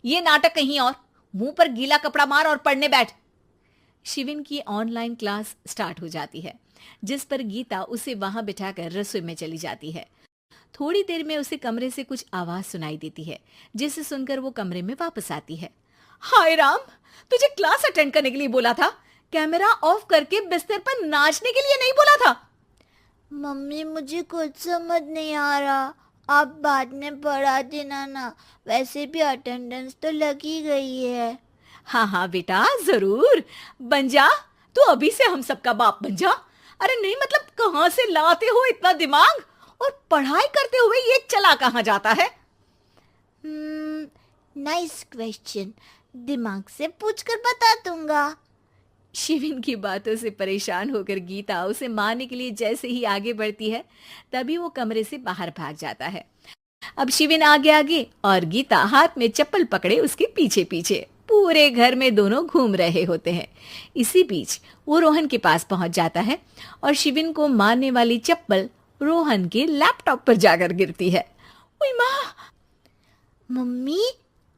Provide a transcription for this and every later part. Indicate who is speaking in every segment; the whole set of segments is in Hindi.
Speaker 1: ये नाटक कहीं और। मुंह पर गीला कपड़ा मार और पढ़ने बैठ। शिविन की ऑनलाइन क्लास स्टार्ट हो जाती है, जिस पर गीता उसे वहां बिठाकर रसोई में चली जाती है। थोड़ी देर में उसे कमरे से कुछ आवाज सुनाई देती है, जिसे सुनकर वो कमरे में वापस आती है। हाय राम, तुझे क्लास अटेंड करने के लिए बोला था, कैमरा ऑफ करके बिस्तर पर नाचने के लिए नहीं बोला था।
Speaker 2: मम्मी मुझे कुछ समझ नहीं आ रहा, आप बाद में पढ़ा देना ना, वैसे भी अटेंडेंस तो लगी गई है।
Speaker 1: हाँ हाँ बेटा, जरूर बन जा। तू अभी से हम सबका बाप बन जा। अरे नहीं मतलब कहाँ से लाते हो इतना दिमाग, और पढ़ाई करते हुए ये चला कहाँ जाता है।
Speaker 2: नाइस क्वेश्चन, दिमाग से पूछकर बता दूंगा।
Speaker 1: शिविन की बातों से परेशान होकर गीता उसे मारने के लिए जैसे ही आगे बढ़ती है, तभी वो कमरे से बाहर भाग जाता है। अब शिविन आगे आगे और गीता हाथ में चप्पल पकड़े उसके पीछे पीछे पूरे घर में दोनों घूम रहे होते हैं। इसी बीच वो रोहन के पास पहुंच जाता है और शिविन को मारने वाली चप्पल रोहन के लैपटॉप पर जाकर गिरती है। ओए माँ!
Speaker 2: मम्मी,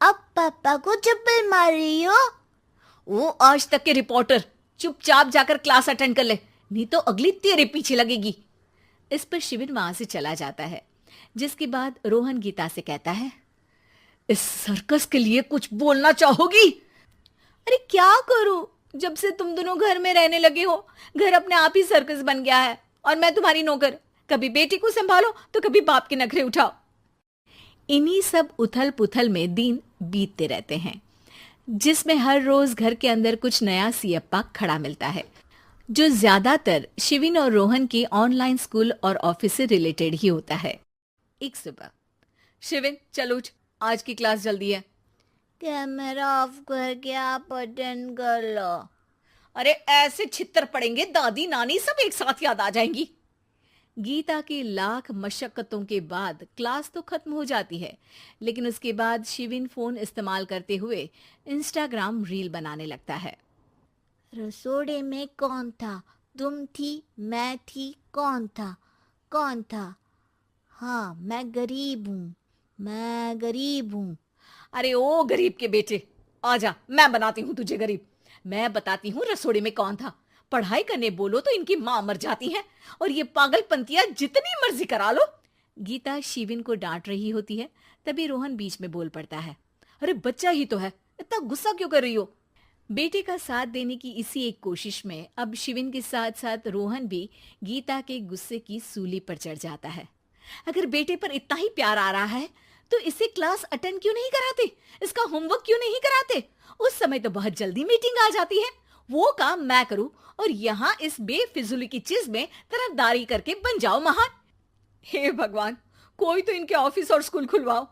Speaker 2: अब पापा को चप्पल मार रही हो?
Speaker 1: वो आज तक के रिपोर्टर, चुपचाप जाकर क्लास अटेंड कर ले, नहीं तो अगली तेरे पीछे लगेगी। इस पर शिविन वहां से चला जाता है, जिसके बाद रोहन गीता से कहता है, इस सर्कस के लिए कुछ बोलना चाहोगी? अरे क्या करूं, जब से तुम दोनों घर में रहने लगे हो, घर अपने आप ही सर्कस बन गया है और मैं तुम्हारी नौकर। कभी बेटी को संभालो तो कभी बाप के नखरे उठाओ। इन्हीं सब उथल पुथल में दिन बीतते रहते हैं, जिसमें हर रोज घर के अंदर कुछ नया सियप्पा खड़ा मिलता है, जो ज्यादातर शिविन और रोहन के ऑनलाइन स्कूल और ऑफिस से रिलेटेड ही होता है। एक सुबह, शिविन चल उठ, आज की क्लास जल्दी है।
Speaker 2: कैमरा ऑफ करके आप अटेंड कर लो।
Speaker 1: अरे ऐसे छित्तर पड़ेंगे, दादी नानी सब एक साथ याद आ जाएंगी। गीता की लाख मशक्कतों के बाद क्लास तो खत्म हो जाती है, लेकिन उसके बाद शिविन फोन इस्तेमाल करते हुए इंस्टाग्राम रील बनाने लगता है।
Speaker 2: रसोड़े में कौन था? तुम थी, मैं थी, कौन था? कौन था? हाँ, मैं गरीब हूँ, मैं गरीब हूँ।
Speaker 1: अरे ओ गरीब के बेटे, आजा, मैं बनाती हूँ तुझे गरीब। मैं बताती हूँ रसोड़े में कौन था। पढ़ाई करने बोलो तो इनकी माँ मर जाती है, और ये पागलपंतियां जितनी मर्जी करा लो। गीता शिविन को डांट रही होती है, तभी रोहन बीच में बोल पड़ता है, अरे बच्चा ही तो है, इतना गुस्सा क्यों कर रही हो? बेटे का साथ देने की इसी एक कोशिश में अब शिविन के साथ साथ रोहन भी गीता के गुस्से की सूली पर चढ़ जाता है। अगर बेटे पर इतना ही प्यार आ रहा है तो इसे क्लास अटेंड क्यों नहीं कराते, इसका होमवर्क क्यों नहीं कराते? उस समय तो बहुत जल्दी मीटिंग आ जाती है, वो काम मैं करूं और यहाँ इस बेफिजुली की चीज में तरफदारी करके बन जाओ महान। हे भगवान, कोई तो इनके ऑफिस और स्कूल खुलवाओ।